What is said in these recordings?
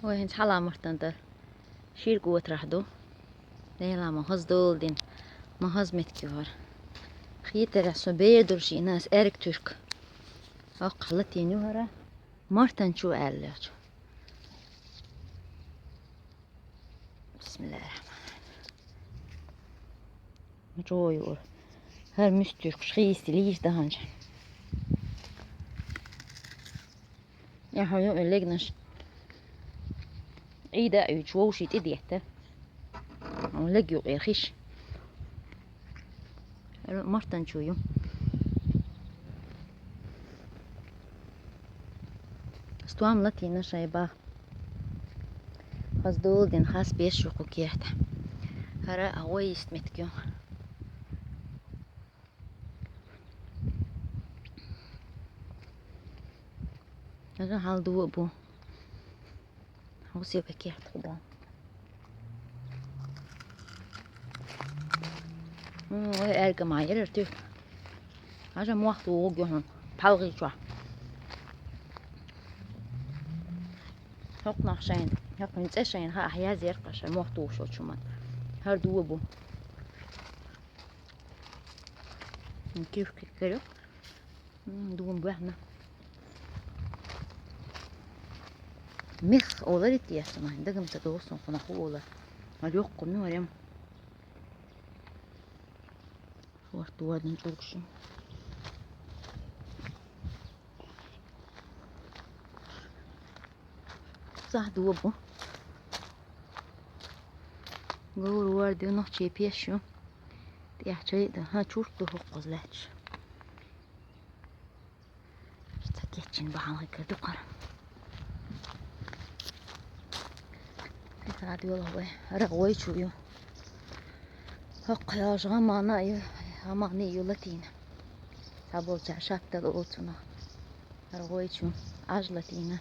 وين حلا مرتندر شير قوة راحدو ليلا ما هز دولدين ما هز متكوار خيتر سبير درشي ناس ارك ترك قلتي نوهرة مرتن شو قالج بسم الله الرحمن الرحيم جويور هر مسترك شخيستي ليش دهنج يا حيو اللجنش عيدا يجوشي تديته ولقيو غير خش مرتن شويو استوام لتينا شايبا خاص دولدين خاص بيشو كوكيحتا هرا هويست متكيو هذا حال دو بو هوسي بكيحت خدا وهي ارجع معي يرتو هذا موحد ووجههم بحلغي شو هق نقشين هق نتشين ها أحياء زير قش موحد وشو شو هر دو بو كيف كيلو دوم بوحنا مخ أولريت يا سما دقم تدوسون كنا خولا اليوم قمنا وريم وقت واد نجوكشو صح دوبو قول واردي نحشي بيشو تيحشي ده ها شورتو هو قزلاتش اشتكيتشن بحال هكا دقر هادي والله رغوي شويو هق يا غمانا غماني يولتينا سابو تعشاك تلقوتنا رغوي شو عجلتينا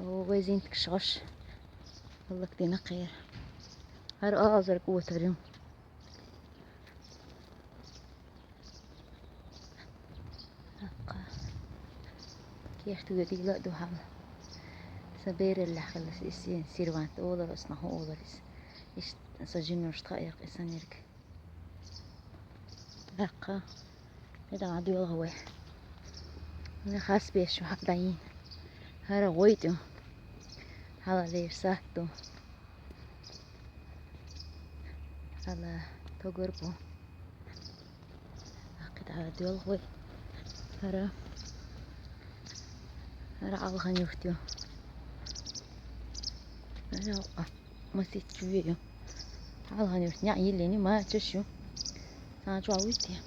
وويزين تكشغش والله كدينا خير هر آزر قوة اليوم كيحتو يدي لا دو حال سبير اللي خلص يسين سيروان أولر اسمه أولر إيش سجنوا اشتاق إنسان يرك هقا هذا عدو الغوي أنا خاص بيش وحق داين هرا غويتو هلا لير ساكتو هلا تقربو هكذا عدو الغوي هرا عالغن يفتيو هرا وقع ما سيتشويو عالغن يفتيو يليني ما تشو أنا جواويتي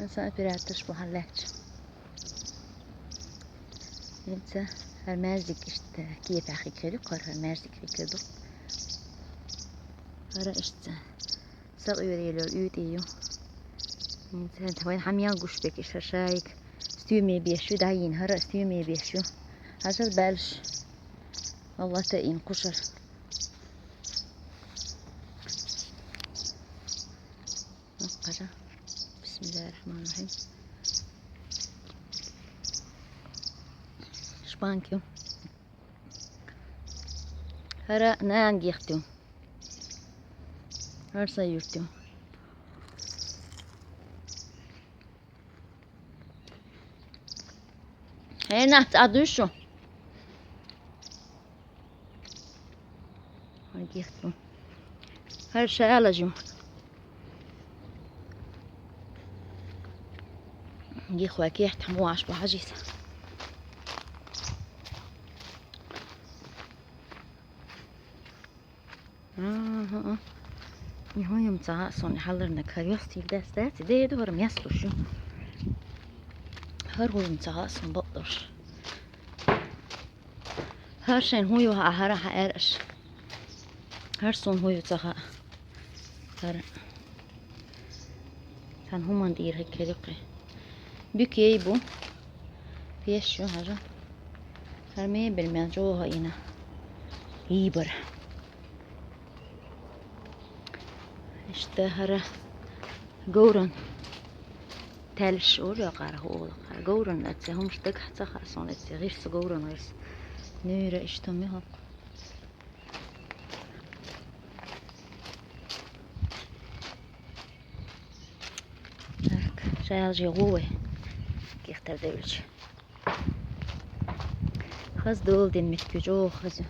إنسان برات تشبه هلاك إنت هالمازك إشت كيف أخي كذا قر هالمازك في كذا هرا إشت سقيوري لو يوديو إنت وين حميان قش بك إيش شايك استومي بيشو داين هرا استومي بيشو هذا بالش والله تأين قشر نقرأ بسم الله الرحمن الرحيم شبانكيو هرا نانجيختو هر سيرتو هنا تعدوشو نانجيختو هر شالجو يخوا كيحت حمواش بحاجيس يهون يوم تعاصون حلرنا كاريوستي داستات دي دور مياسلو شو هر هو يوم تعاصون بقدرش هر شين هو يوها هرا حقارش هر صون هو يتخا هر كان هما ندير هيك رقي بكي يبو بيشو هجا هرمي بالمجوها هنا يبر اشتهر جورن تالش أول قاره أول قاره جورن أتسهم اشتق حتى خاصون أتسغير سجورن غير Nöre iştemi hak. Tak, şayalcı gowe. Gihter devlç. Hız dol dinmek gücü hız.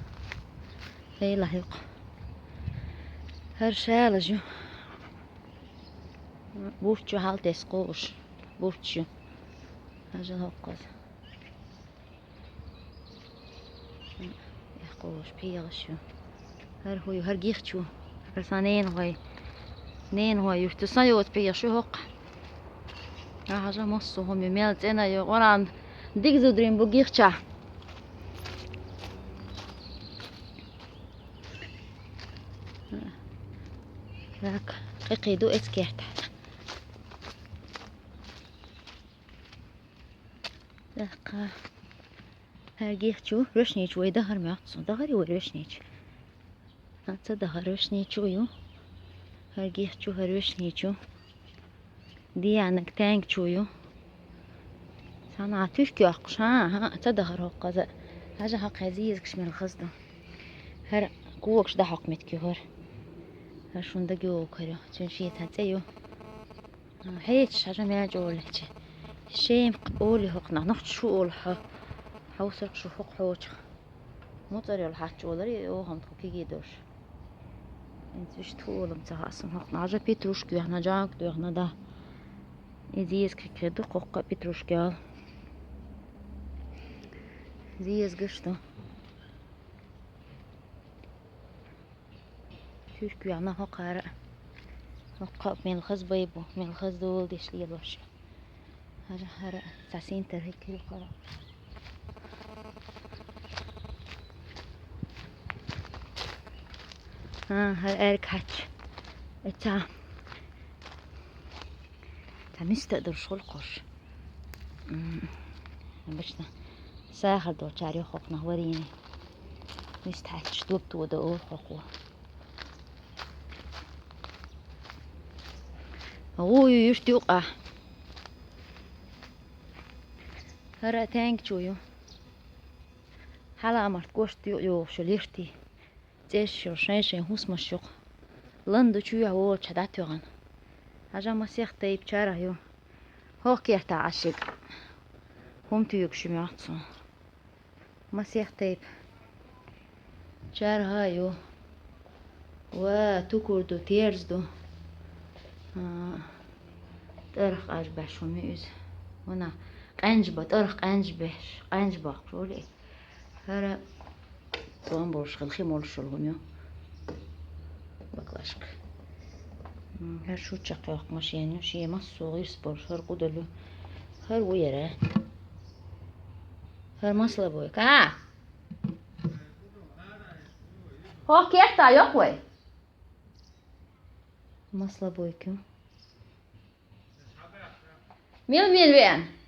Eylah yok. Her şayalcı. Burçu halt eskoş. Burçu. Hacı hokkaz. Eskoş piyagşu. Her hoyu her gihçu. Her saneen hoy. Neen hoy yurtsan yot piyagşu hok. Hacı mosso hom yemelt ena yo oran. Dig zudrin bu gihça. Bak, قيدو اسكيرت. Bak, her gihçu röşniç ve dahar mağtsun. Dahari ve röşniç. Atsa dahar röşniçu yo. Her gihçu her röşniçu. Diyanak tankçu yo. Sana Türk yokmuş ha. Atsa dahar hoqqaza. Haja haq aziz kişmel khazda. Her kuwakş da haq metki var. Her şunda gö kara. Çünkü tatsayo. Hiç haja mecolçe. شيم قولي هقنا نخش شو قولها حوسك شو حق حوش مطر يلا حتى ولري او هم تكوكي جدوش انت وش تقولم تهاسم هقنا عجا بيتروش كي احنا جاك دو احنا ده ازيز كده قوقا بيتروش كيال زيز قشطة شوش كي احنا هقارا هقا من الخز بيبو من الخز دول ديش لي الوش هر ساسين ترهي كيلو قرا هر ارك هاتش تا مستقدر شغل قرش بشنا ساخر دو چاري خوقنا وريني مستحتش دوبت ودا اول خوقوا اوه يشتي وقع هرا تانك شويو حالا امرت قوشت يو شليرتي تيش شو شايشين هوس مشيق لندو شويو هو تشدات يغن هجا مسيح تايب چاره يو هو كيحتا عشق هم تيوك شميعتصو مسيح تايب چاره هايو و تكردو تيرزدو ترخ أربع شميز هنا قنجبة ترخ قنجبة شولي هرا طوان برش خلخي مولش الغنيو بقلاشك هر شو تشقيق ماشيانيو شي مصو غير سبورش هر قدلو هر ويرا هر مصلا بويك هو كيحتا يقوي مصلا بويكو مين وين